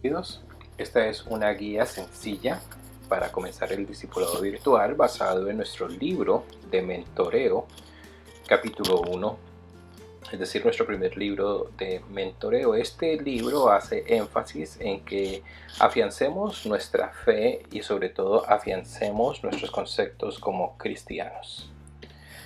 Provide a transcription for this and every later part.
Intrépidos. Esta es una guía sencilla para comenzar el discipulado virtual basado en nuestro libro de mentoreo, capítulo 1, es decir, nuestro primer libro de mentoreo. Este libro hace énfasis en que afiancemos nuestra fe y sobre todo afiancemos nuestros conceptos como cristianos.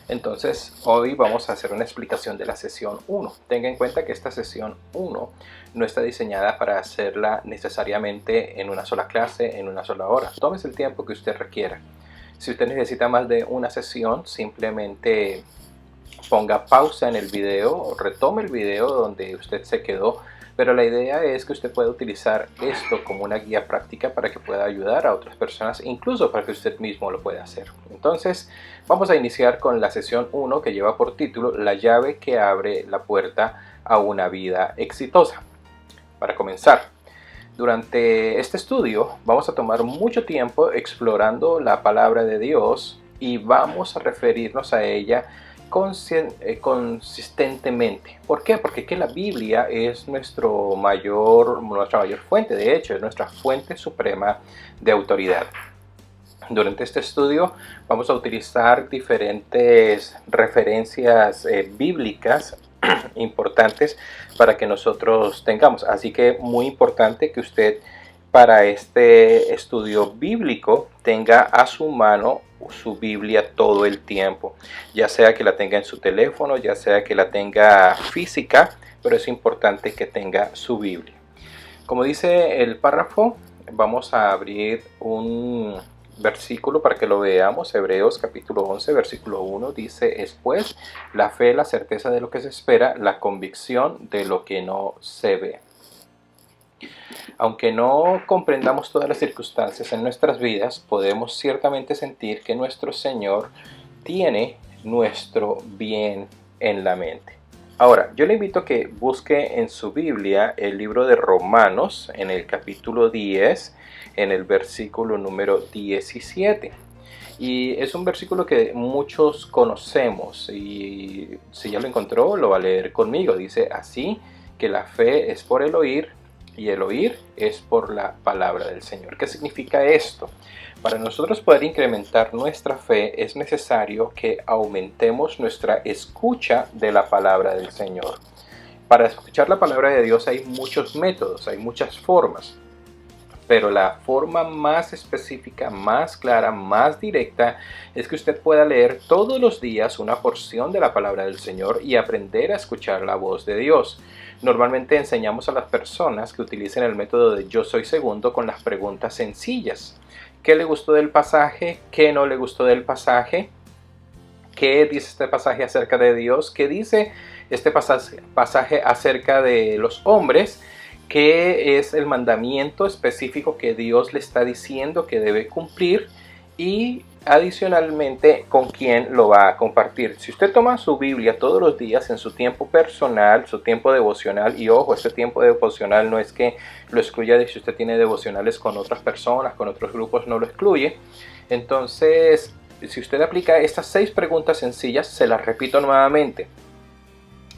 Entonces, hoy vamos a hacer una explicación de la sesión 1. Tenga en cuenta que esta sesión 1 no está diseñada para hacerla necesariamente en una sola clase, en una sola hora. Tómese el tiempo que usted requiera. Si usted necesita más de una sesión, simplemente ponga pausa en el video o retome el video donde usted se quedó. Pero la idea es que usted pueda utilizar esto como una guía práctica para que pueda ayudar a otras personas, incluso para que usted mismo lo pueda hacer. Entonces, vamos a iniciar con la sesión 1 que lleva por título La llave que abre la puerta a una vida exitosa. Para comenzar, durante este estudio vamos a tomar mucho tiempo explorando la palabra de Dios y vamos a referirnos a ella consistentemente. ¿Por qué? Porque que la Biblia es nuestra mayor fuente, de hecho, es nuestra fuente suprema de autoridad. Durante este estudio vamos a utilizar diferentes referencias bíblicas importantes para que nosotros tengamos. Así que muy importante que usted para este estudio bíblico tenga a su mano su Biblia todo el tiempo, ya sea que la tenga en su teléfono, ya sea que la tenga física, pero es importante que tenga su Biblia. Como dice el párrafo, vamos a abrir un versículo para que lo veamos. Hebreos capítulo 11 versículo 1 dice: es pues la fe, la certeza de lo que se espera, la convicción de lo que no se ve. Aunque no comprendamos todas las circunstancias en nuestras vidas, podemos ciertamente sentir que nuestro Señor tiene nuestro bien en la mente. Ahora, yo le invito a que busque en su Biblia el libro de Romanos, en el capítulo 10, en el versículo número 17. Y es un versículo que muchos conocemos, y si ya lo encontró, lo va a leer conmigo. Dice así, que la fe es por el oír, y el oír es por la palabra del Señor. ¿Qué significa esto? Para nosotros poder incrementar nuestra fe es necesario que aumentemos nuestra escucha de la palabra del Señor. Para escuchar la palabra de Dios hay muchos métodos, hay muchas formas. Pero la forma más específica, más clara, más directa es que usted pueda leer todos los días una porción de la palabra del Señor y aprender a escuchar la voz de Dios. Normalmente enseñamos a las personas que utilicen el método de yo soy segundo con las preguntas sencillas. ¿Qué le gustó del pasaje? ¿Qué no le gustó del pasaje? ¿Qué dice este pasaje acerca de Dios? ¿Qué dice este pasaje acerca de los hombres? ¿Qué es el mandamiento específico que Dios le está diciendo que debe cumplir? Y adicionalmente, ¿con quién lo va a compartir? Si usted toma su Biblia todos los días en su tiempo personal, su tiempo devocional, y ojo, este tiempo devocional no es que lo excluya de si usted tiene devocionales con otras personas, con otros grupos, no lo excluye. Entonces, si usted aplica estas 6 preguntas sencillas, se las repito nuevamente.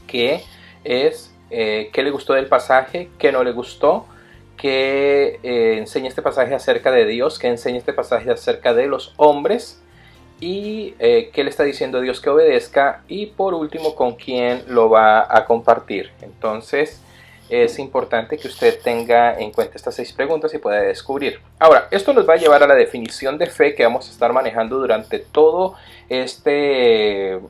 ¿Qué es? ¿Qué le gustó del pasaje? ¿Qué no le gustó? ¿Qué enseña este pasaje acerca de Dios? ¿Qué enseña este pasaje acerca de los hombres? ¿Y qué le está diciendo Dios que obedezca? Y por último, ¿con quién lo va a compartir? Entonces, es importante que usted tenga en cuenta estas 6 preguntas y pueda descubrir. Ahora, esto nos va a llevar a la definición de fe que vamos a estar manejando durante todo este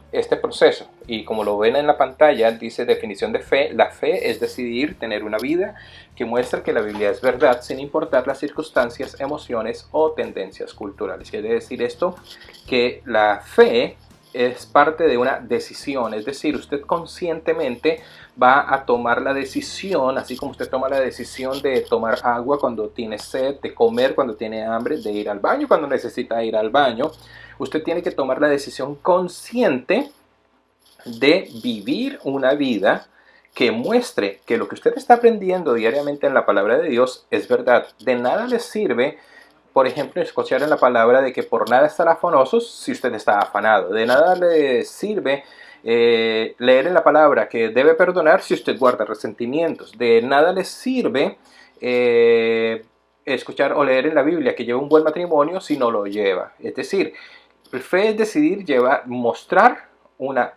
proceso. Y como lo ven en la pantalla, dice definición de fe. La fe es decidir tener una vida que muestra que la Biblia es verdad, sin importar las circunstancias, emociones o tendencias culturales. Quiere decir esto que la fe es parte de una decisión, es decir, usted conscientemente va a tomar la decisión, así como usted toma la decisión de tomar agua cuando tiene sed, de comer cuando tiene hambre, de ir al baño cuando necesita ir al baño. Usted tiene que tomar la decisión consciente de vivir una vida que muestre que lo que usted está aprendiendo diariamente en la palabra de Dios es verdad. De nada le sirve, por ejemplo, escuchar en la palabra de que por nada estar afanosos si usted está afanado. De nada le sirve leer en la palabra que debe perdonar si usted guarda resentimientos. De nada le sirve escuchar o leer en la Biblia que lleva un buen matrimonio si no lo lleva. Es decir, fe es decidir mostrar una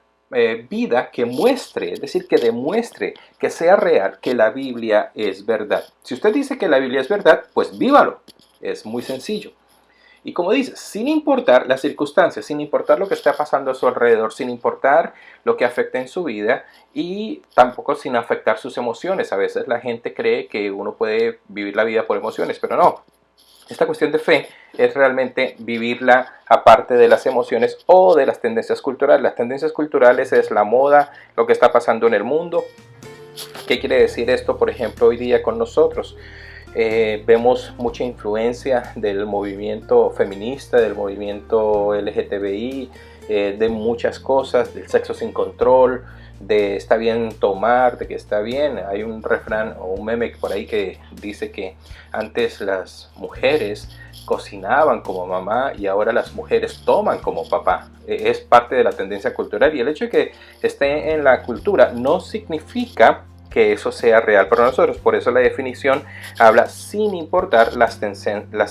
vida que muestre, es decir, que demuestre, que sea real, que la Biblia es verdad. Si usted dice que la Biblia es verdad, pues vívalo. Es muy sencillo. Y como dice, sin importar las circunstancias, sin importar lo que está pasando a su alrededor, sin importar lo que afecta en su vida y tampoco sin afectar sus emociones. A veces la gente cree que uno puede vivir la vida por emociones, pero no. Esta cuestión de fe es realmente vivirla aparte de las emociones o de las tendencias culturales. Las tendencias culturales es la moda, lo que está pasando en el mundo. ¿Qué quiere decir esto, por ejemplo, hoy día con nosotros? Vemos mucha influencia del movimiento feminista, del movimiento LGTBI, de muchas cosas, del sexo sin control, de está bien tomar, de que está bien. Hay un refrán o un meme por ahí que dice que antes las mujeres cocinaban como mamá y ahora las mujeres toman como papá. Es parte de la tendencia cultural y el hecho de que esté en la cultura no significa que eso sea real para nosotros. Por eso la definición habla sin importar las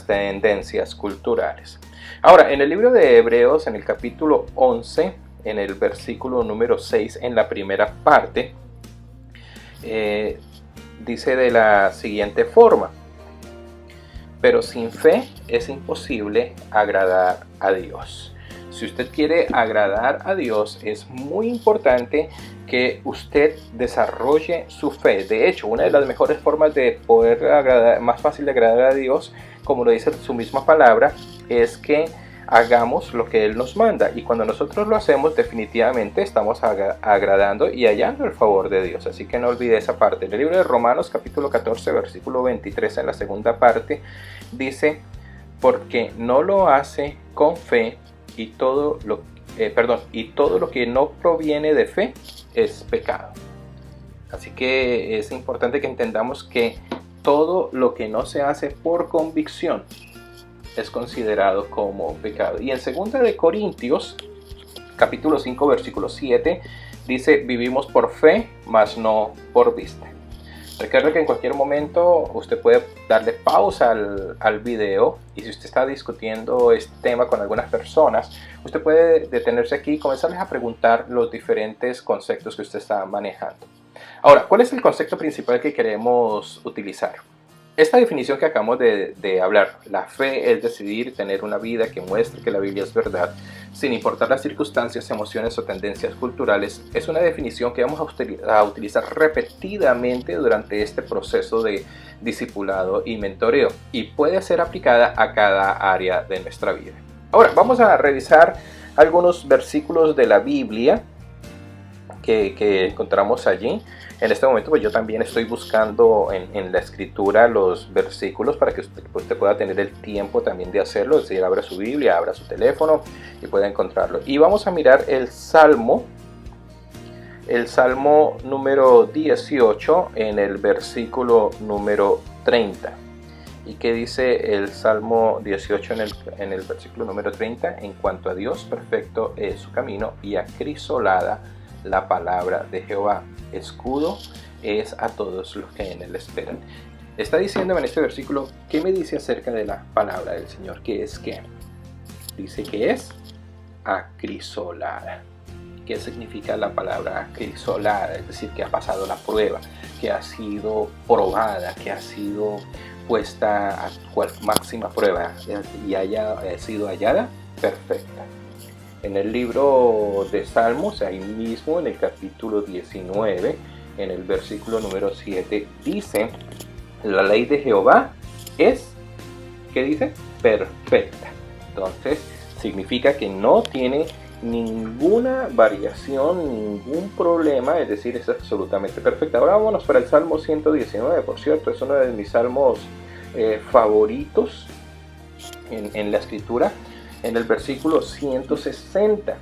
tendencias culturales. Ahora, en el libro de Hebreos, en el capítulo 11, en el versículo número 6, en la primera parte, dice de la siguiente forma: pero sin fe es imposible agradar a Dios. Si usted quiere agradar a Dios, es muy importante que usted desarrolle su fe. De hecho, una de las mejores formas de poder agradar, más fácil de agradar a Dios, como lo dice su misma palabra, es que hagamos lo que Él nos manda. Y cuando nosotros lo hacemos, definitivamente estamos agradando y hallando el favor de Dios. Así que no olvide esa parte. En el libro de Romanos, capítulo 14, versículo 23, en la segunda parte, dice: porque no lo hace con fe y todo lo que no proviene de fe es pecado. Así que es importante que entendamos que todo lo que no se hace por convicción es considerado como pecado. Y en 2 de Corintios, capítulo 5, versículo 7, dice: vivimos por fe, mas no por vista. Recuerda que en cualquier momento usted puede darle pausa al video, y si usted está discutiendo este tema con algunas personas, usted puede detenerse aquí y comenzarles a preguntar los diferentes conceptos que usted está manejando. Ahora, ¿cuál es el concepto principal que queremos utilizar? Esta definición que acabamos de hablar, la fe es decidir tener una vida que muestre que la Biblia es verdad, sin importar las circunstancias, emociones o tendencias culturales, es una definición que vamos a utilizar repetidamente durante este proceso de discipulado y mentoreo, y puede ser aplicada a cada área de nuestra vida. Ahora, vamos a revisar algunos versículos de la Biblia que encontramos allí. En este momento pues yo también estoy buscando en la escritura los versículos para que usted pueda tener el tiempo también de hacerlo. Es decir, abra su Biblia, abra su teléfono y pueda encontrarlo. Y vamos a mirar el Salmo número 18 en el versículo número 30. ¿Y qué dice el Salmo 18 en el versículo número 30? En cuanto a Dios, perfecto es su camino y acrisolada la palabra de Jehová. Escudo es a todos los que en él esperan. Está diciéndome en este versículo, ¿qué me dice acerca de la palabra del Señor? ¿Qué es qué? Dice que es acrisolada. ¿Qué significa la palabra acrisolada? Es decir, que ha pasado la prueba, que ha sido probada, que ha sido puesta a máxima prueba y haya sido hallada perfecta. En el libro de Salmos, ahí mismo en el capítulo 19, en el versículo número 7, dice: la ley de Jehová es, ¿qué dice? Perfecta. Entonces, significa que no tiene ninguna variación, ningún problema, es decir, es absolutamente perfecta. Ahora vámonos para el Salmo 119, por cierto, es uno de mis salmos favoritos en la escritura. En el versículo 160,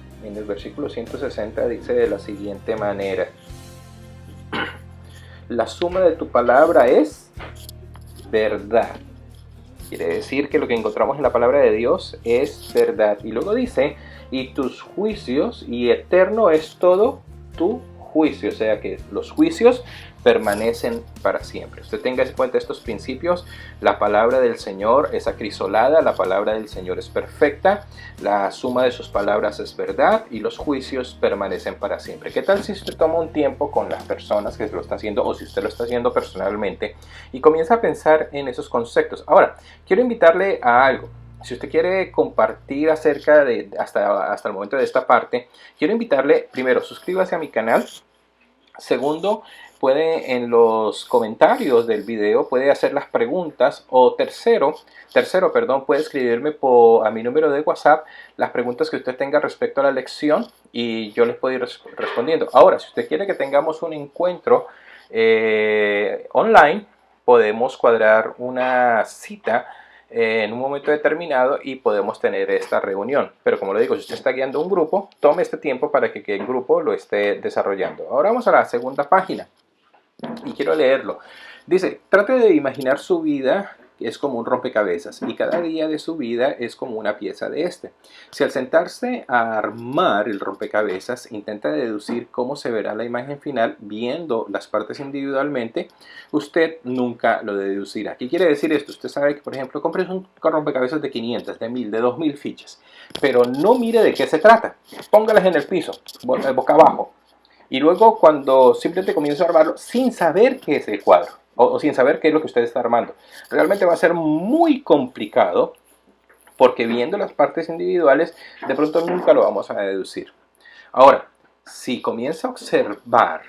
dice de la siguiente manera: la suma de tu palabra es verdad. Quiere decir que lo que encontramos en la palabra de Dios es verdad. Y luego dice: y tus juicios, y eterno es todo tu juicio, o sea que los juicios permanecen para siempre. Usted tenga en cuenta estos principios. La palabra del Señor es acrisolada, la palabra del Señor es perfecta, la suma de sus palabras es verdad y los juicios permanecen para siempre. ¿Qué tal si usted toma un tiempo con las personas que lo están haciendo o si usted lo está haciendo personalmente y comienza a pensar en esos conceptos? Ahora, quiero invitarle a algo. Si usted quiere compartir acerca de hasta el momento de esta parte, quiero invitarle, primero, suscríbase a mi canal. Segundo, puede en los comentarios del video, puede hacer las preguntas. O tercero, puede escribirme a mi número de WhatsApp las preguntas que usted tenga respecto a la lección y yo les puedo ir respondiendo. Ahora, si usted quiere que tengamos un encuentro online, podemos cuadrar una cita en un momento determinado y podemos tener esta reunión. Pero como le digo, si usted está guiando un grupo, tome este tiempo para que el grupo lo esté desarrollando. Ahora vamos a la segunda página y quiero leerlo. Dice, trate de imaginar su vida es como un rompecabezas y cada día de su vida es como una pieza de este. Si al sentarse a armar el rompecabezas intenta deducir cómo se verá la imagen final viendo las partes individualmente, usted nunca lo deducirá. ¿Qué quiere decir esto? Usted sabe que, por ejemplo, compres un rompecabezas de 500, de 1000, de 2000 fichas, pero no mire de qué se trata. Póngalas en el piso, boca abajo. Y luego cuando simplemente comienza a armarlo sin saber qué es el cuadro o sin saber qué es lo que usted está armando, realmente va a ser muy complicado porque viendo las partes individuales de pronto nunca lo vamos a deducir. Ahora, si comienza a observar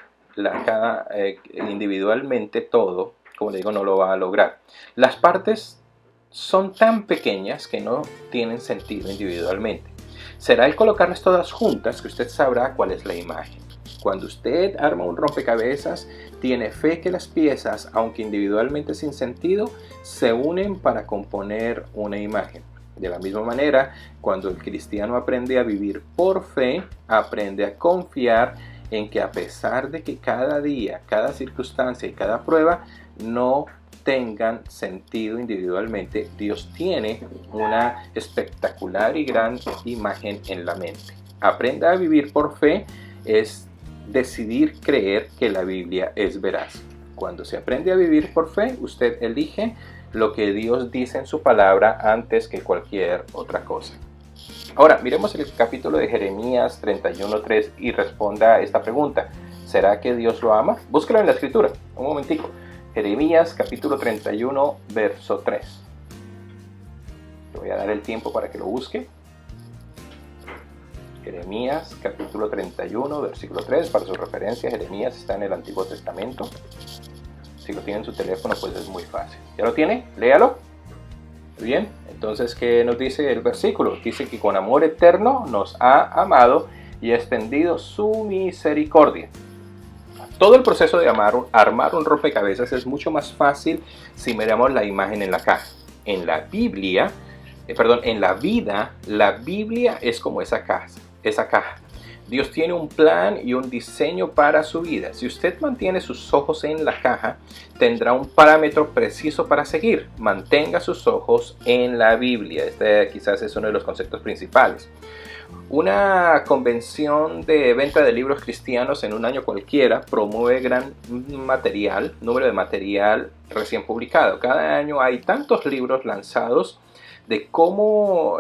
individualmente todo, como le digo, no lo va a lograr. Las partes son tan pequeñas que no tienen sentido individualmente. Será el colocarlas todas juntas que usted sabrá cuál es la imagen. Cuando usted arma un rompecabezas, tiene fe que las piezas, aunque individualmente sin sentido, se unen para componer una imagen. De la misma manera, cuando el cristiano aprende a vivir por fe, aprende a confiar en que a pesar de que cada día, cada circunstancia y cada prueba no tengan sentido individualmente, Dios tiene una espectacular y gran imagen en la mente. Aprenda a vivir por fe es decidir creer que la Biblia es veraz. Cuando se aprende a vivir por fe, usted elige lo que Dios dice en su palabra antes que cualquier otra cosa. Ahora, miremos el capítulo de Jeremías 31:3 y responda a esta pregunta. ¿Será que Dios lo ama? Búsquelo en la escritura. Un momentico. Jeremías capítulo 31, verso 3. Le voy a dar el tiempo para que lo busque. Jeremías capítulo 31, versículo 3, para su referencia, Jeremías está en el Antiguo Testamento. Si lo tiene en su teléfono, pues es muy fácil. ¿Ya lo tiene? Léalo. Bien, entonces, ¿qué nos dice el versículo? Dice que con amor eterno nos ha amado y ha extendido su misericordia. Todo el proceso de armar un rompecabezas es mucho más fácil si miramos la imagen en la caja. En la Biblia, en la vida, la Biblia es como esa caja. Dios tiene un plan y un diseño para su vida. Si usted mantiene sus ojos en la caja, tendrá un parámetro preciso para seguir. Mantenga sus ojos en la Biblia. Este quizás es uno de los conceptos principales. Una convención de venta de libros cristianos en un año cualquiera promueve gran número de material recién publicado. Cada año hay tantos libros lanzados como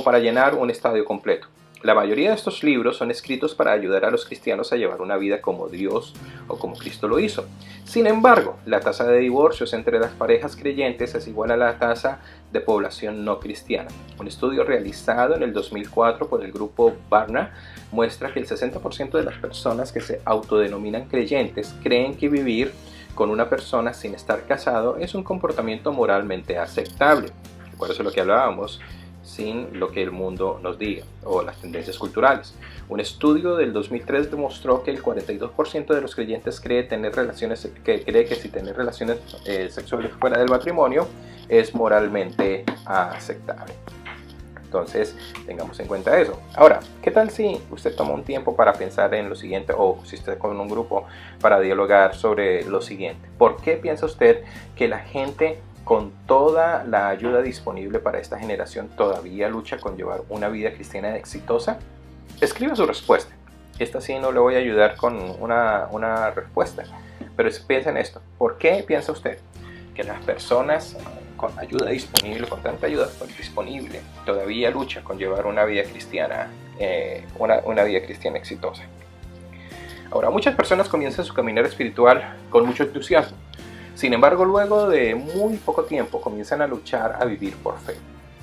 para llenar un estadio completo. La mayoría de estos libros son escritos para ayudar a los cristianos a llevar una vida como Dios o como Cristo lo hizo. Sin embargo, la tasa de divorcios entre las parejas creyentes es igual a la tasa de población no cristiana. Un estudio realizado en el 2004 por el grupo Barna muestra que el 60% de las personas que se autodenominan creyentes creen que vivir con una persona sin estar casado es un comportamiento moralmente aceptable. Por eso es lo que hablábamos, sin lo que el mundo nos diga o las tendencias culturales. Un estudio del 2003 demostró que el 42% de los creyentes cree que si tener relaciones sexuales fuera del matrimonio es moralmente aceptable. Entonces, tengamos en cuenta eso. Ahora, ¿qué tal si usted toma un tiempo para pensar en lo siguiente, o si está con un grupo para dialogar sobre lo siguiente? ¿Por qué piensa usted que la gente, con toda la ayuda disponible para esta generación, todavía lucha con llevar una vida cristiana exitosa? Escriba su respuesta. Esta sí no le voy a ayudar con una respuesta, pero piensa en esto. ¿Por qué piensa usted que las personas con ayuda disponible, con tanta ayuda disponible, todavía luchan con llevar una vida cristiana, una vida cristiana exitosa? Ahora, muchas personas comienzan su caminar espiritual con mucho entusiasmo. Sin embargo, luego de muy poco tiempo comienzan a luchar a vivir por fe.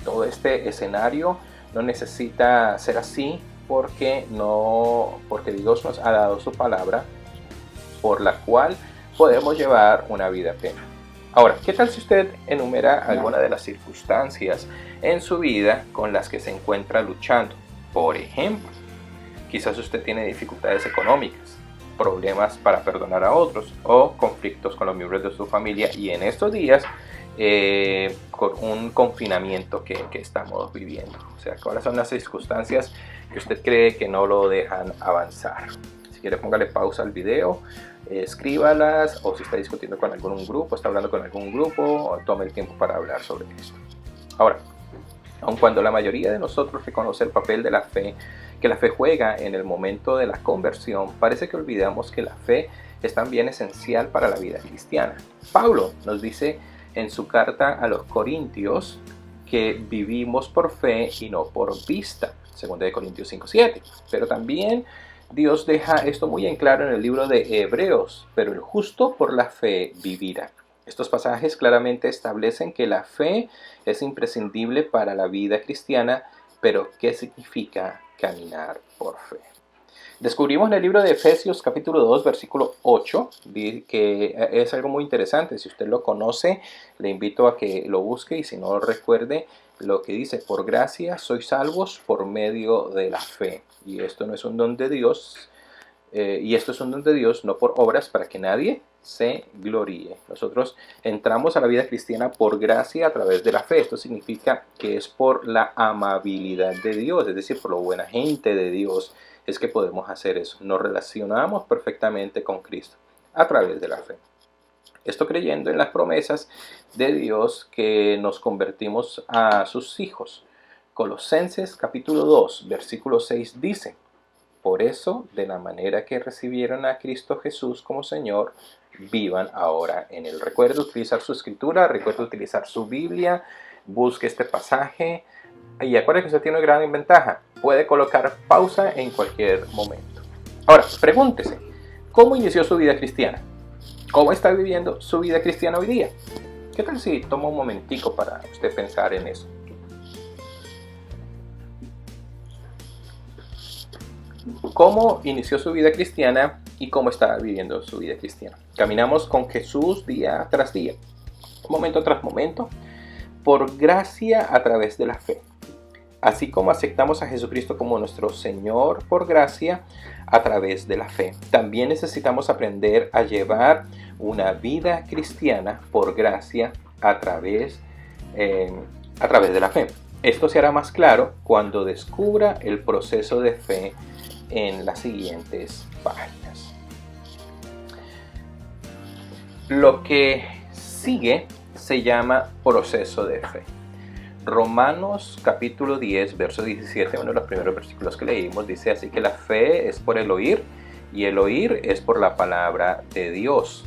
Todo este escenario no necesita ser así porque Dios nos ha dado su palabra por la cual podemos llevar una vida plena. Ahora, ¿qué tal si usted enumera alguna de las circunstancias en su vida con las que se encuentra luchando? Por ejemplo, quizás usted tiene dificultades económicas, problemas para perdonar a otros o conflictos con los miembros de su familia, y en estos días con un confinamiento que estamos viviendo. O sea, ¿cuáles son las circunstancias que usted cree que no lo dejan avanzar? Si quiere, póngale pausa al video, escríbalas, o si está discutiendo con algún grupo, está hablando con algún grupo, o tome el tiempo para hablar sobre esto. Ahora, aun cuando la mayoría de nosotros reconoce el papel de la fe, que la fe juega en el momento de la conversión, parece que olvidamos que la fe es también esencial para la vida cristiana. Pablo nos dice en su carta a los Corintios que vivimos por fe y no por vista, 2 Corintios 5:7. Pero también Dios deja esto muy en claro en el libro de Hebreos: pero el justo por la fe vivirá. Estos pasajes claramente establecen que la fe es imprescindible para la vida cristiana, pero ¿qué significa caminar por fe? Descubrimos en el libro de Efesios capítulo 2 versículo 8 que es algo muy interesante. Si usted lo conoce, le invito a que lo busque, y si no, recuerde lo que dice: por gracia sois salvos por medio de la fe, y esto no es un don de Dios, esto es un don de Dios, no por obras, para que nadie se gloríe. Nosotros entramos a la vida cristiana por gracia a través de la fe. Esto significa que es por la amabilidad de Dios, es decir, por lo buena gente de Dios, es que podemos hacer eso. Nos relacionamos perfectamente con Cristo a través de la fe. Esto creyendo en las promesas de Dios, que nos convertimos a sus hijos. Colosenses capítulo 2 versículo 6 dice: por eso, de la manera que recibieron a Cristo Jesús como Señor, vivan ahora en Él. Recuerde utilizar su escritura, recuerde utilizar su Biblia, busque este pasaje, y acuérdate que usted tiene una gran ventaja: puede colocar pausa en cualquier momento. Ahora, pregúntese, ¿cómo inició su vida cristiana? ¿Cómo está viviendo su vida cristiana hoy día? ¿Qué tal si toma un momentico para usted pensar en eso? ¿Cómo inició su vida cristiana y cómo está viviendo su vida cristiana? Caminamos con Jesús día tras día, momento tras momento, por gracia a través de la fe. Así como aceptamos a Jesucristo como nuestro Señor por gracia a través de la fe, también necesitamos aprender a llevar una vida cristiana por gracia a través de la fe. Esto se hará más claro cuando descubra el proceso de fe en las siguientes páginas. Lo que sigue se llama proceso de fe. Romanos capítulo 10, verso 17, uno de los primeros versículos que leímos, dice así: que la fe es por el oír, y el oír es por la palabra de Dios.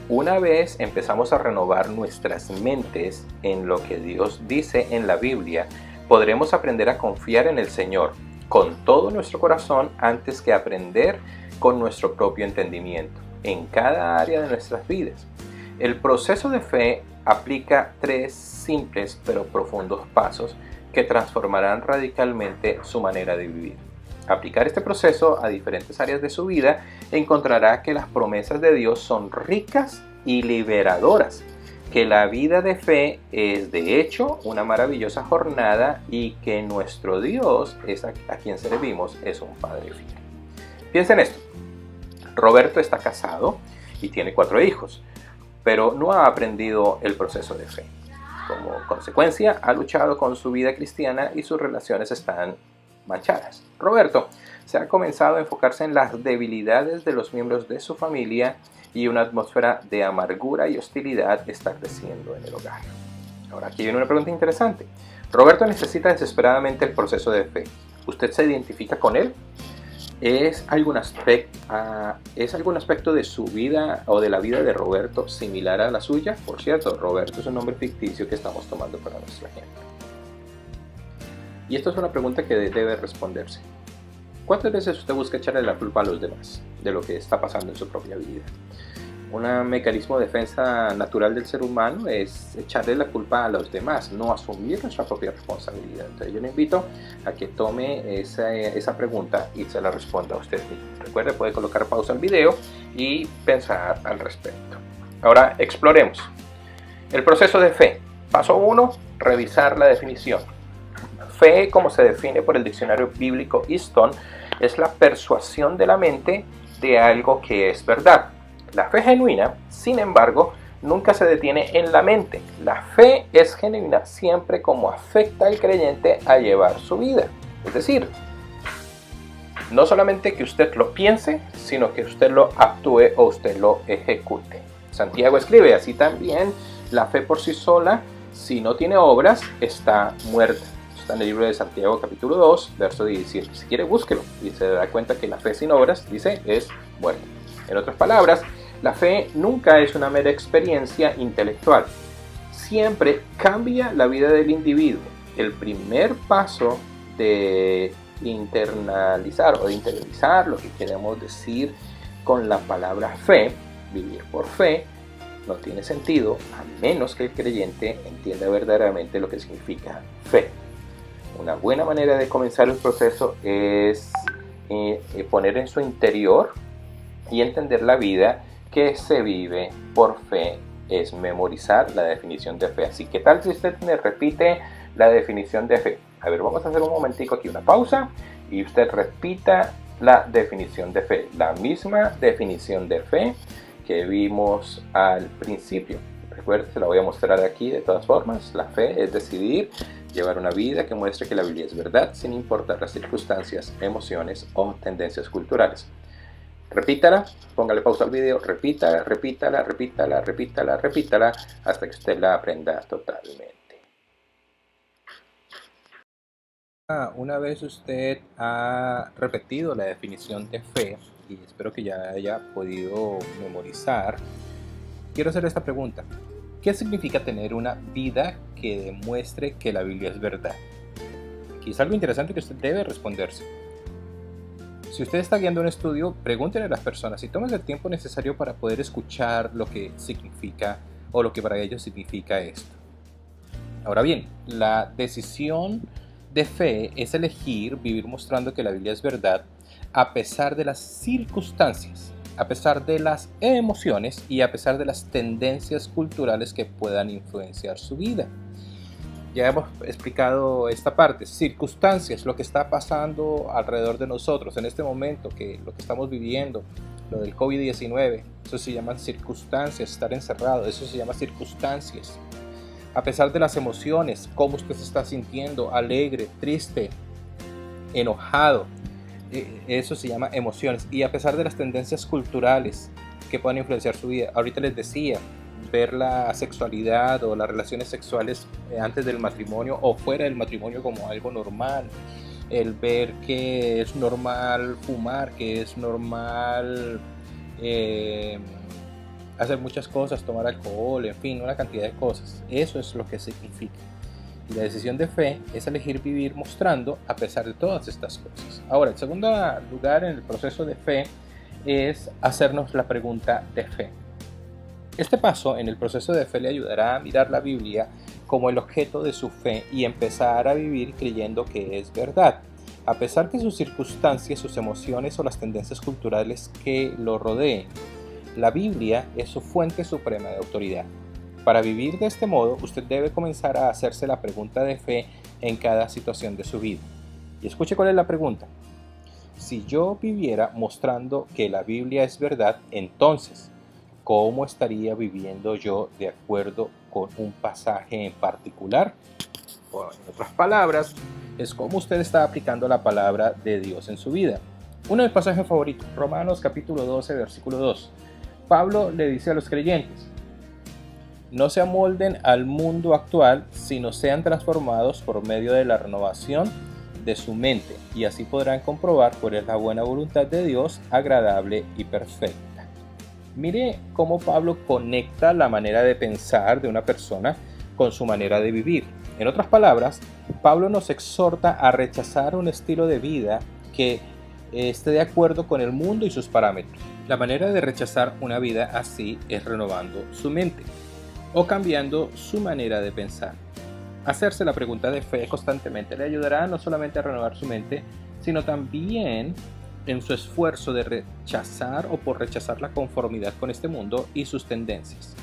Una vez empezamos a renovar nuestras mentes en lo que Dios dice en la Biblia, podremos aprender a confiar en el Señor con todo nuestro corazón antes que aprender con nuestro propio entendimiento en cada área de nuestras vidas. El proceso de fe aplica 3 simples pero profundos pasos que transformarán radicalmente su manera de vivir. Aplicar este proceso a diferentes áreas de su vida encontrará que las promesas de Dios son ricas y liberadoras, que la vida de fe es de hecho una maravillosa jornada, y que nuestro Dios, a quien servimos, es un Padre fiel. Piensa en esto: Roberto está casado y tiene 4 hijos, pero no ha aprendido el proceso de fe. Como consecuencia, ha luchado con su vida cristiana y sus relaciones están manchadas. Roberto se ha comenzado a enfocarse en las debilidades de los miembros de su familia, y una atmósfera de amargura y hostilidad está creciendo en el hogar. Ahora, aquí viene una pregunta interesante. Roberto necesita desesperadamente el proceso de fe. ¿Usted se identifica con él? ¿Es algún aspecto de su vida o de la vida de Roberto similar a la suya? Por cierto, Roberto es un nombre ficticio que estamos tomando para nuestro ejemplo. Y esto es una pregunta que debe responderse. ¿Cuántas veces usted busca echarle la culpa a los demás de lo que está pasando en su propia vida? Un mecanismo de defensa natural del ser humano es echarle la culpa a los demás, no asumir nuestra propia responsabilidad. Entonces yo le invito a que tome esa pregunta y se la responda a usted mismo. Recuerde, puede colocar pausa al video y pensar al respecto. Ahora exploremos el proceso de fe. Paso 1, revisar la definición. Fe, como se define por el diccionario bíblico Easton, es la persuasión de la mente de algo que es verdad. La fe genuina, sin embargo, nunca se detiene en la mente. La fe es genuina siempre como afecta al creyente a llevar su vida. Es decir, no solamente que usted lo piense, sino que usted lo actúe o usted lo ejecute. Santiago escribe, así también la fe por sí sola, si no tiene obras, está muerta. Está en el libro de Santiago capítulo 2, verso 17. Si quiere, búsquelo y se dará cuenta que la fe sin obras, dice, es muerta. En otras palabras, la fe nunca es una mera experiencia intelectual. Siempre cambia la vida del individuo. El primer paso de internalizar o de interiorizar lo que queremos decir con la palabra fe, vivir por fe, no tiene sentido a menos que el creyente entienda verdaderamente lo que significa fe. Una buena manera de comenzar el proceso es poner en su interior y entender la vida que se vive por fe, es memorizar la definición de fe. Así que tal si usted me repite la definición de fe. A ver, vamos a hacer un momentico aquí una pausa y usted repita la definición de fe, la misma definición de fe que vimos al principio. Recuerde, se la voy a mostrar aquí de todas formas. La fe es decidir llevar una vida que muestre que la Biblia es verdad sin importar las circunstancias, emociones o tendencias culturales. Repítala, póngale pausa al video, repítala, repítala, repítala, repítala, repítala, hasta que usted la aprenda totalmente. Una vez usted ha repetido la definición de fe, y espero que ya haya podido memorizar, quiero hacer esta pregunta. ¿Qué significa tener una vida que demuestre que la Biblia es verdad? Aquí es algo interesante que usted debe responderse. Si usted está guiando un estudio, pregúntele a las personas y tómese el tiempo necesario para poder escuchar lo que significa o lo que para ellos significa esto. Ahora bien, la decisión de fe es elegir vivir mostrando que la Biblia es verdad a pesar de las circunstancias, a pesar de las emociones y a pesar de las tendencias culturales que puedan influenciar su vida. Ya hemos explicado esta parte, circunstancias, lo que está pasando alrededor de nosotros en este momento, que lo que estamos viviendo, lo del COVID-19, eso se llama circunstancias, estar encerrado, eso se llama circunstancias. A pesar de las emociones, cómo usted se está sintiendo, alegre, triste, enojado, eso se llama emociones. Y a pesar de las tendencias culturales que puedan influenciar su vida, ahorita les decía, ver la sexualidad o las relaciones sexuales antes del matrimonio o fuera del matrimonio como algo normal, el ver que es normal fumar, que es normal hacer muchas cosas, tomar alcohol, en fin, una cantidad de cosas. Eso es lo que significa. Y la decisión de fe es elegir vivir mostrando a pesar de todas estas cosas. Ahora, el segundo lugar en el proceso de fe es hacernos la pregunta de fe. Este paso en el proceso de fe le ayudará a mirar la Biblia como el objeto de su fe y empezar a vivir creyendo que es verdad, a pesar de sus circunstancias, sus emociones o las tendencias culturales que lo rodeen. La Biblia es su fuente suprema de autoridad. Para vivir de este modo, usted debe comenzar a hacerse la pregunta de fe en cada situación de su vida. Y escuche cuál es la pregunta. Si yo viviera mostrando que la Biblia es verdad, entonces, ¿cómo estaría viviendo yo de acuerdo con un pasaje en particular? O en otras palabras, es cómo usted está aplicando la palabra de Dios en su vida. Uno de mis pasajes favoritos, Romanos capítulo 12, versículo 2. Pablo le dice a los creyentes, no se amolden al mundo actual, sino sean transformados por medio de la renovación de su mente, y así podrán comprobar cuál es la buena voluntad de Dios, agradable y perfecta. Mire cómo Pablo conecta la manera de pensar de una persona con su manera de vivir. En otras palabras, Pablo nos exhorta a rechazar un estilo de vida que esté de acuerdo con el mundo y sus parámetros. La manera de rechazar una vida así es renovando su mente o cambiando su manera de pensar. Hacerse la pregunta de fe constantemente le ayudará no solamente a renovar su mente, sino también en su esfuerzo de rechazar o por rechazar la conformidad con este mundo y sus tendencias.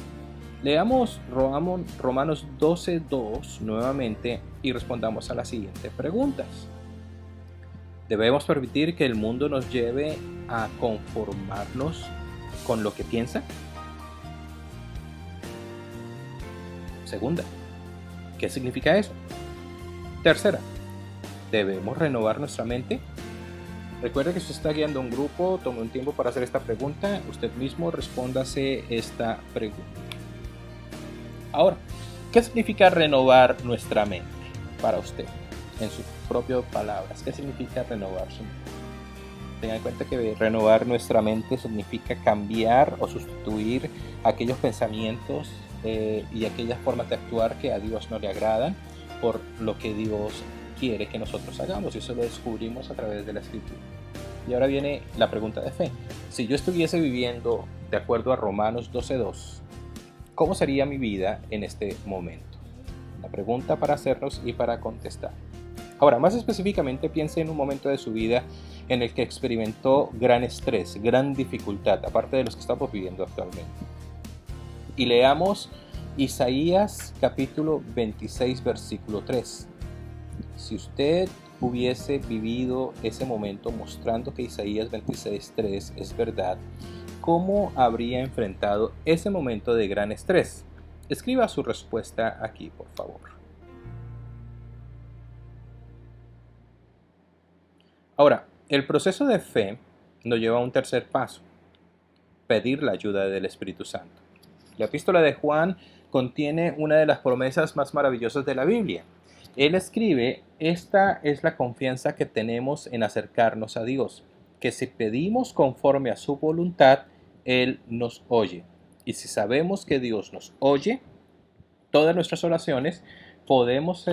Leamos Romanos 12:2 nuevamente y respondamos a las siguientes preguntas. ¿Debemos permitir que el mundo nos lleve a conformarnos con lo que piensa? Segunda, ¿qué significa eso? Tercera, ¿debemos renovar nuestra mente? Recuerde que si está guiando un grupo, tome un tiempo para hacer esta pregunta. Usted mismo respóndase esta pregunta. Ahora, ¿qué significa renovar nuestra mente para usted? En sus propias palabras, ¿qué significa renovar su mente? Tengan en cuenta que renovar nuestra mente significa cambiar o sustituir aquellos pensamientos y aquellas formas de actuar que a Dios no le agradan por lo que Dios quiere que nosotros hagamos, y eso lo descubrimos a través de la Escritura. Y ahora viene la pregunta de fe. Si yo estuviese viviendo de acuerdo a Romanos 12:2, ¿cómo sería mi vida en este momento? La pregunta para hacernos y para contestar. Ahora, más específicamente, piense en un momento de su vida en el que experimentó gran estrés, gran dificultad, aparte de los que estamos viviendo actualmente. Y leamos Isaías capítulo 26, versículo 3. Si usted hubiese vivido ese momento mostrando que Isaías 26:3 es verdad, ¿cómo habría enfrentado ese momento de gran estrés? Escriba su respuesta aquí, por favor. Ahora, el proceso de fe nos lleva a un tercer paso: pedir la ayuda del Espíritu Santo. La epístola de Juan contiene una de las promesas más maravillosas de la Biblia. Él escribe: esta es la confianza que tenemos en acercarnos a Dios, que si pedimos conforme a su voluntad, Él nos oye. Y si sabemos que Dios nos oye, todas nuestras oraciones podemos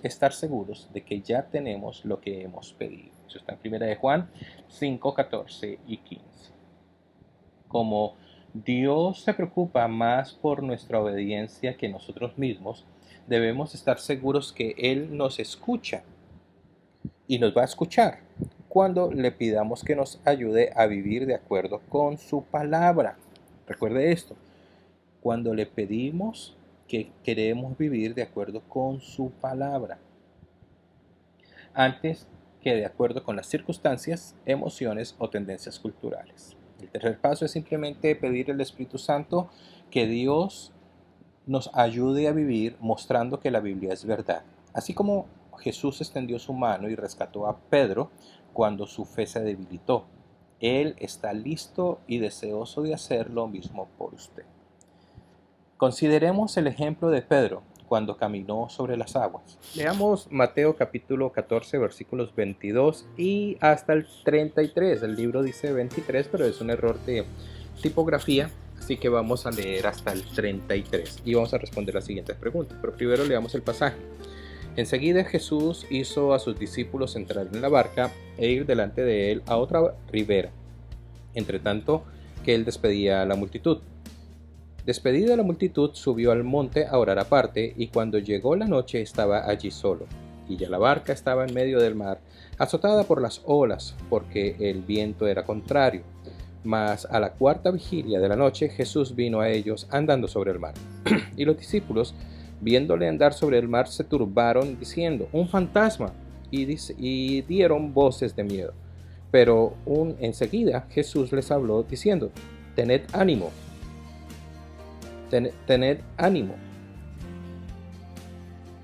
estar seguros de que ya tenemos lo que hemos pedido. Eso está en 1 de Juan 5, 14 y 15. Como Dios se preocupa más por nuestra obediencia que nosotros mismos, debemos estar seguros que Él nos escucha y nos va a escuchar cuando le pidamos que nos ayude a vivir de acuerdo con su palabra. Recuerde esto: cuando le pedimos que queremos vivir de acuerdo con su palabra, antes que de acuerdo con las circunstancias, emociones o tendencias culturales. El tercer paso es simplemente pedir al Espíritu Santo que Dios nos ayude a vivir mostrando que la Biblia es verdad. Así como Jesús extendió su mano y rescató a Pedro cuando su fe se debilitó, Él está listo y deseoso de hacer lo mismo por usted. Consideremos el ejemplo de Pedro cuando caminó sobre las aguas. Leamos Mateo capítulo 14 versículos 22 y hasta el 33. El libro dice 23, pero es un error de tipografía, así que vamos a leer hasta el 33 y vamos a responder las siguientes preguntas. Pero primero leamos el pasaje. Enseguida Jesús hizo a sus discípulos entrar en la barca e ir delante de él a otra ribera, entre tanto que él despedía a la multitud. Despedida la multitud, subió al monte a orar aparte, y cuando llegó la noche estaba allí solo. Y ya la barca estaba en medio del mar, azotada por las olas, porque el viento era contrario. Mas a la cuarta vigilia de la noche Jesús vino a ellos andando sobre el mar. Y los discípulos, viéndole andar sobre el mar, se turbaron, diciendo: ¡un fantasma! Y dieron voces de miedo. Pero enseguida Jesús les habló, diciendo: tened ánimo,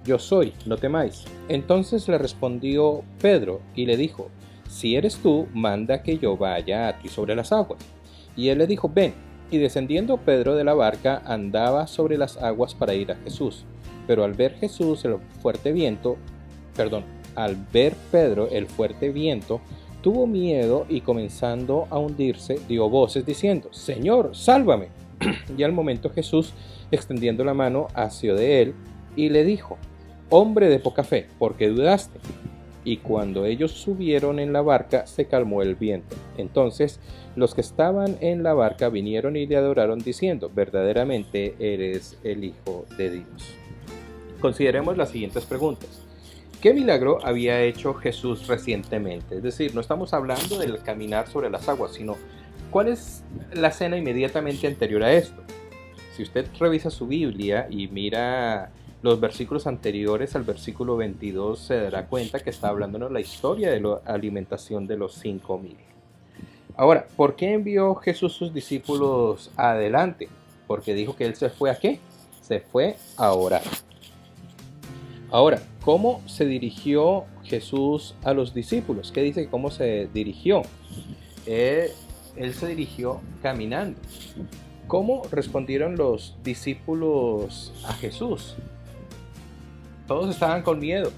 yo soy, no temáis. Entonces le respondió Pedro y le dijo: si eres tú, manda que yo vaya a ti sobre las aguas. Y él le dijo: ven. Y descendiendo Pedro de la barca, andaba sobre las aguas para ir a Jesús. Pero al ver Jesús el fuerte viento, perdón, al ver Pedro el fuerte viento, tuvo miedo y comenzando a hundirse, dio voces diciendo: Señor, sálvame. Y al momento Jesús, extendiendo la mano, asió de él y le dijo: Hombre de poca fe, ¿por qué dudaste? Y cuando ellos subieron en la barca, se calmó el viento. Entonces los que estaban en la barca vinieron y le adoraron diciendo: verdaderamente eres el Hijo de Dios. Consideremos las siguientes preguntas. ¿Qué milagro había hecho Jesús recientemente? Es decir, no estamos hablando del caminar sobre las aguas, sino ¿cuál es la escena inmediatamente anterior a esto? Si usted revisa su Biblia y mira los versículos anteriores al versículo 22, se dará cuenta que está hablándonos la historia de la alimentación de los 5,000. Ahora, ¿por qué envió Jesús sus discípulos adelante? Porque dijo que él se fue ¿a qué? Se fue a orar. Ahora, ¿cómo se dirigió Jesús a los discípulos? ¿Qué dice? ¿Cómo se dirigió? Él se dirigió caminando. ¿Cómo respondieron los discípulos a Jesús? Todos estaban con miedo.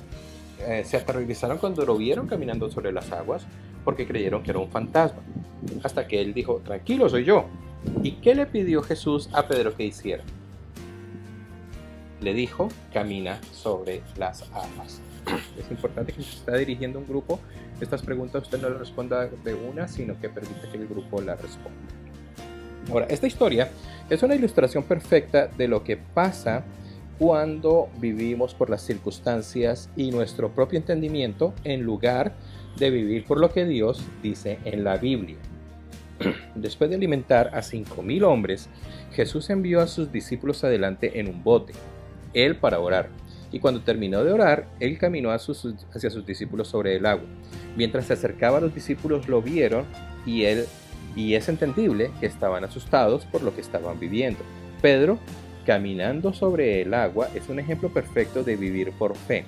Se aterrorizaron cuando lo vieron caminando sobre las aguas porque creyeron que era un fantasma. Hasta que él dijo: tranquilo, soy yo. ¿Y qué le pidió Jesús a Pedro que hiciera? Le dijo: camina sobre las aguas. Es importante que si se está dirigiendo a un grupo, estas preguntas usted no las responda de una, sino que permita que el grupo la responda. Ahora, esta historia es una ilustración perfecta de lo que pasa cuando vivimos por las circunstancias y nuestro propio entendimiento en lugar de vivir por lo que Dios dice en la Biblia. Después de alimentar a 5,000 hombres, Jesús envió a sus discípulos adelante en un bote, él para orar. Y cuando terminó de orar, él caminó hacia sus discípulos sobre el agua. Mientras se acercaba, los discípulos lo vieron y es entendible que estaban asustados por lo que estaban viviendo. Pedro, caminando sobre el agua, es un ejemplo perfecto de vivir por fe.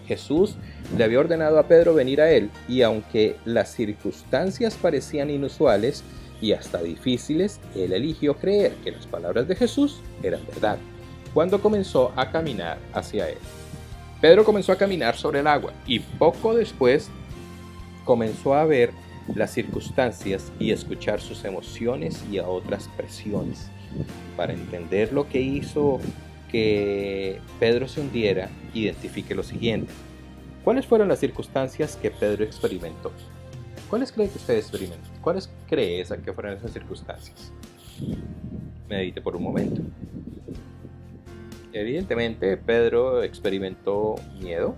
Jesús le había ordenado a Pedro venir a él, y aunque las circunstancias parecían inusuales y hasta difíciles, él eligió creer que las palabras de Jesús eran verdad cuando comenzó a caminar hacia él. Pedro comenzó a caminar sobre el agua y poco después comenzó a ver las circunstancias y escuchar sus emociones y a otras presiones. Para entender lo que hizo que Pedro se hundiera, identifique lo siguiente. ¿Cuáles fueron las circunstancias que Pedro experimentó? ¿Cuáles cree que usted experimentó? ¿Cuáles cree que fueron esas circunstancias? Medite por un momento. Evidentemente, Pedro experimentó miedo,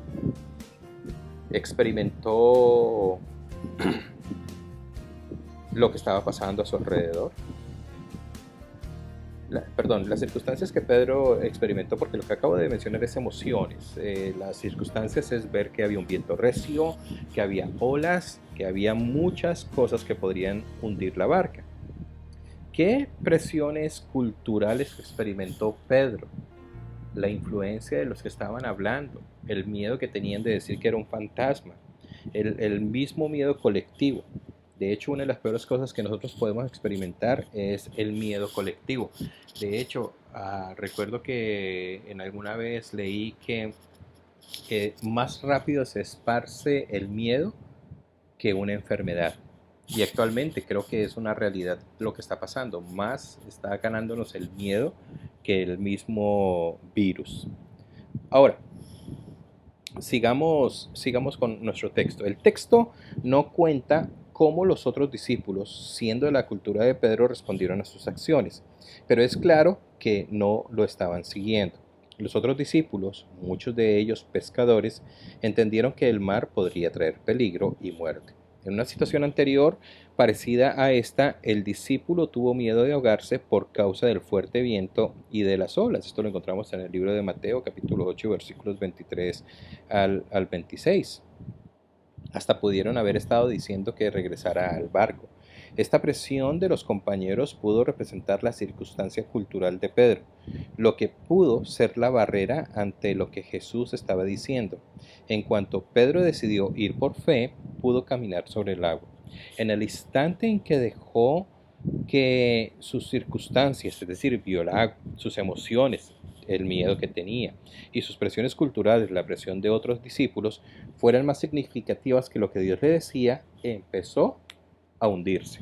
experimentó lo que estaba pasando a su alrededor. Las circunstancias que Pedro experimentó, porque lo que acabo de mencionar es emociones. Las circunstancias es ver que había un viento recio, que había olas, que había muchas cosas que podrían hundir la barca. ¿Qué presiones culturales experimentó Pedro? La influencia de los que estaban hablando, el miedo que tenían de decir que era un fantasma, el mismo miedo colectivo. De hecho, una de las peores cosas que nosotros podemos experimentar es el miedo colectivo. De hecho, recuerdo que en alguna vez leí que más rápido se esparce el miedo que una enfermedad. Y actualmente creo que es una realidad lo que está pasando. Más está ganándonos el miedo que el mismo virus. Ahora, sigamos con nuestro texto. El texto no cuenta cómo los otros discípulos, siendo de la cultura de Pedro, respondieron a sus acciones, pero es claro que no lo estaban siguiendo. Los otros discípulos, muchos de ellos pescadores, entendieron que el mar podría traer peligro y muerte. En una situación anterior, parecida a esta, el discípulo tuvo miedo de ahogarse por causa del fuerte viento y de las olas. Esto lo encontramos en el libro de Mateo, capítulo 8, versículos 23 al 26. Hasta pudieron haber estado diciendo que regresara al barco. Esta presión de los compañeros pudo representar la circunstancia cultural de Pedro, lo que pudo ser la barrera ante lo que Jesús estaba diciendo. En cuanto Pedro decidió ir por fe, pudo caminar sobre el agua. En el instante en que dejó que sus circunstancias, es decir, vio el agua, sus emociones, el miedo que tenía, y sus presiones culturales, la presión de otros discípulos, fueran más significativas que lo que Dios le decía, empezó a hundirse.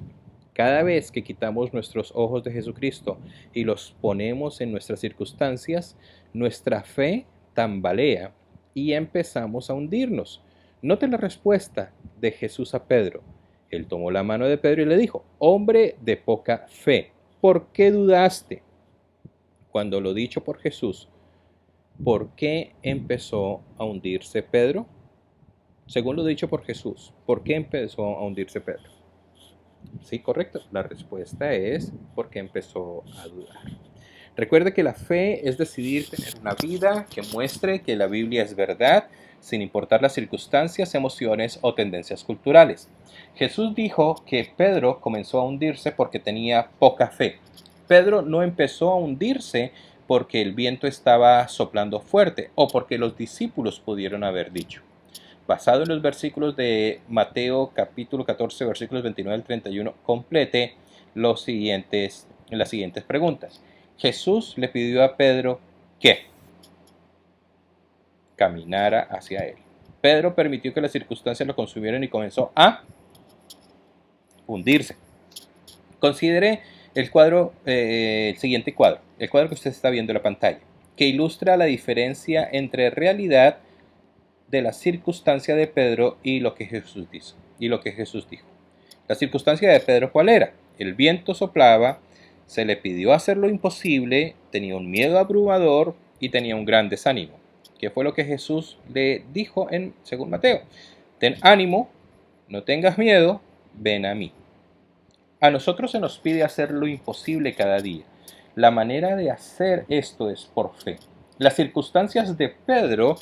Cada vez que quitamos nuestros ojos de Jesucristo y los ponemos en nuestras circunstancias, nuestra fe tambalea y empezamos a hundirnos. Note la respuesta de Jesús a Pedro. Él tomó la mano de Pedro y le dijo: hombre de poca fe, ¿por qué dudaste? Cuando lo dicho por Jesús, ¿por qué empezó a hundirse Pedro? Según lo dicho por Jesús, ¿por qué empezó a hundirse Pedro? Sí, correcto. La respuesta es porque empezó a dudar. Recuerde que la fe es decidir tener una vida que muestre que la Biblia es verdad, sin importar las circunstancias, emociones o tendencias culturales. Jesús dijo que Pedro comenzó a hundirse porque tenía poca fe. Pedro no empezó a hundirse porque el viento estaba soplando fuerte o porque los discípulos pudieron haber dicho. Basado en los versículos de Mateo capítulo 14, versículos 29 al 31, complete las siguientes preguntas. Jesús le pidió a Pedro que caminara hacia él. Pedro permitió que las circunstancias lo consumieran y comenzó a hundirse. Considere el siguiente cuadro, el cuadro que usted está viendo en la pantalla, que ilustra la diferencia entre realidad de la circunstancia de Pedro y lo que Jesús dijo. La circunstancia de Pedro, ¿cuál era? El viento soplaba, se le pidió hacer lo imposible, tenía un miedo abrumador y tenía un gran desánimo. ¿Qué fue lo que Jesús le dijo según Mateo? Ten ánimo, no tengas miedo, ven a mí. A nosotros se nos pide hacer lo imposible cada día. La manera de hacer esto es por fe. Las circunstancias de Pedro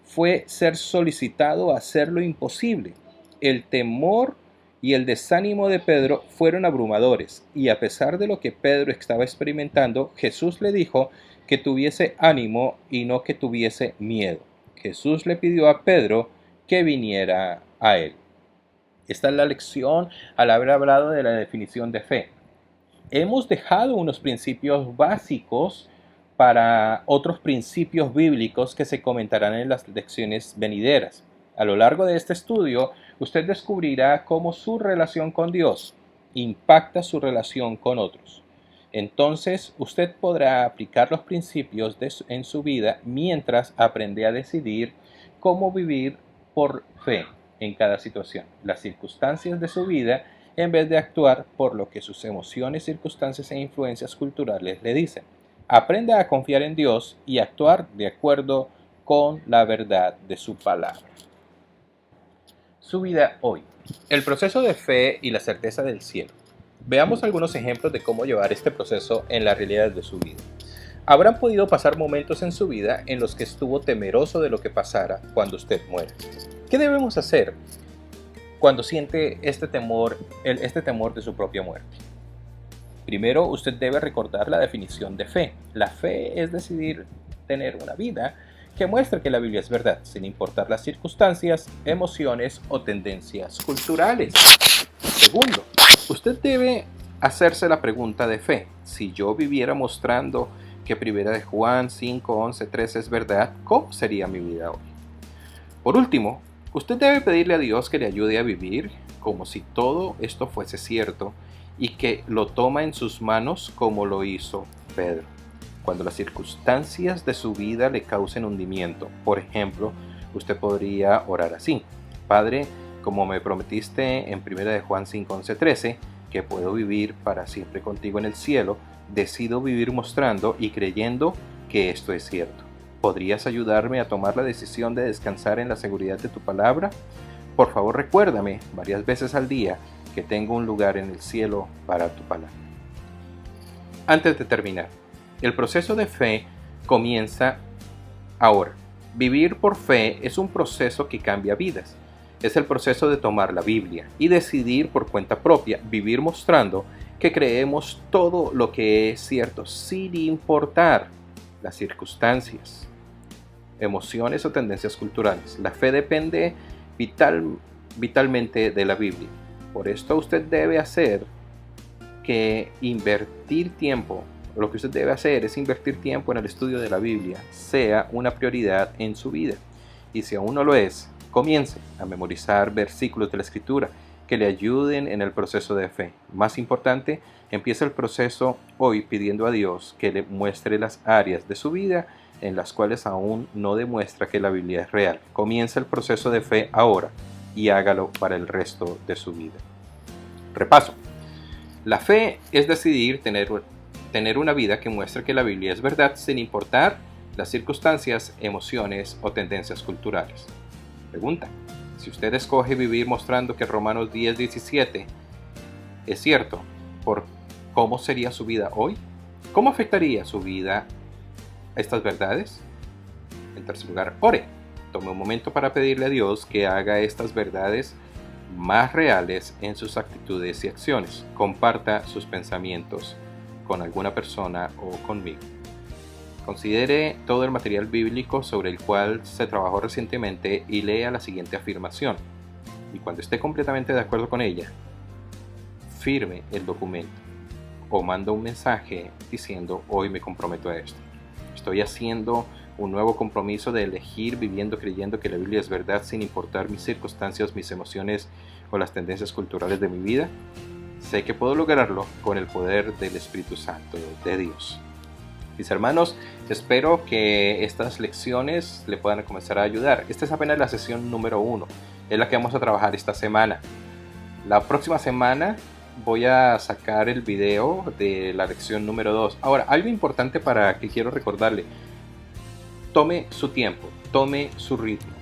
fue ser solicitado a hacer lo imposible. El temor y el desánimo de Pedro fueron abrumadores, y a pesar de lo que Pedro estaba experimentando, Jesús le dijo que tuviese ánimo y no que tuviese miedo. Jesús le pidió a Pedro que viniera a él. Esta es la lección al haber hablado de la definición de fe. Hemos dejado unos principios básicos para otros principios bíblicos que se comentarán en las lecciones venideras. A lo largo de este estudio, usted descubrirá cómo su relación con Dios impacta su relación con otros. Entonces, usted podrá aplicar los principios en su vida mientras aprende a decidir cómo vivir por fe en cada situación, las circunstancias de su vida, en vez de actuar por lo que sus emociones, circunstancias e influencias culturales le dicen. Aprenda a confiar en Dios y actuar de acuerdo con la verdad de su palabra. Su vida hoy. El proceso de fe y la certeza del cielo. Veamos algunos ejemplos de cómo llevar este proceso en la realidad de su vida. Habrán podido pasar momentos en su vida en los que estuvo temeroso de lo que pasara cuando usted muera. ¿Qué debemos hacer cuando siente este temor de su propia muerte? Primero, usted debe recordar la definición de fe. La fe es decidir tener una vida que muestre que la Biblia es verdad, sin importar las circunstancias, emociones o tendencias culturales. Segundo, usted debe hacerse la pregunta de fe. Si yo viviera mostrando que 1 de Juan 5, 11, 13 es verdad, ¿cómo sería mi vida hoy? Por último, usted debe pedirle a Dios que le ayude a vivir como si todo esto fuese cierto y que lo toma en sus manos como lo hizo Pedro. Cuando las circunstancias de su vida le causen hundimiento, por ejemplo, usted podría orar así: Padre, como me prometiste en 1 de Juan 5, 11, 13, que puedo vivir para siempre contigo en el cielo, decido vivir mostrando y creyendo que esto es cierto. ¿Podrías ayudarme a tomar la decisión de descansar en la seguridad de tu palabra? Por favor, recuérdame varias veces al día que tengo un lugar en el cielo para tu palabra. Antes de terminar, el proceso de fe comienza ahora. Vivir por fe es un proceso que cambia vidas. Es el proceso de tomar la Biblia y decidir por cuenta propia vivir mostrando que creemos todo lo que es cierto sin importar las circunstancias, emociones o tendencias culturales. La fe depende vitalmente de la Biblia. Por esto usted debe hacer que invertir tiempo Lo que usted debe hacer es invertir tiempo en el estudio de la Biblia, sea una prioridad en su vida. Y si aún no lo es, comience a memorizar versículos de la Escritura que le ayuden en el proceso de fe. Más importante, empiece el proceso hoy pidiendo a Dios que le muestre las áreas de su vida en las cuales aún no demuestra que la Biblia es real. Comience el proceso de fe ahora y hágalo para el resto de su vida. Repaso. La fe es decidir tener una vida que muestre que la Biblia es verdad sin importar las circunstancias, emociones o tendencias culturales. Pregunta. Si usted escoge vivir mostrando que Romanos 10:17 es cierto, ¿cómo sería su vida hoy? ¿Cómo afectaría su vida estas verdades? En tercer lugar, ore. Tome un momento para pedirle a Dios que haga estas verdades más reales en sus actitudes y acciones. Comparta sus pensamientos con alguna persona o conmigo. Considere todo el material bíblico sobre el cual se trabajó recientemente y lea la siguiente afirmación. Y cuando esté completamente de acuerdo con ella, firme el documento o manda un mensaje diciendo: hoy me comprometo a esto. Estoy haciendo un nuevo compromiso de elegir viviendo creyendo que la Biblia es verdad sin importar mis circunstancias, mis emociones o las tendencias culturales de mi vida. Sé que puedo lograrlo con el poder del Espíritu Santo de Dios. Mis hermanos, espero que estas lecciones le puedan comenzar a ayudar. Esta es apenas la sesión número 1, es la que vamos a trabajar esta semana. La próxima semana voy a sacar el video de la lección número 2. Ahora, algo importante para que quiero recordarle: tome su tiempo, tome su ritmo.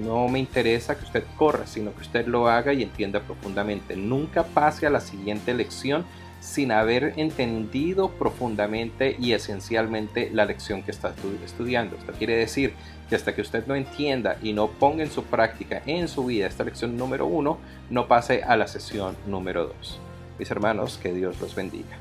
No me interesa que usted corra, sino que usted lo haga y entienda profundamente. Nunca pase a la siguiente lección sin haber entendido profundamente y esencialmente la lección que está estudiando. Esto quiere decir que hasta que usted no entienda y no ponga en su práctica, en su vida, esta lección número 1, no pase a la sesión número 2. Mis hermanos, que Dios los bendiga.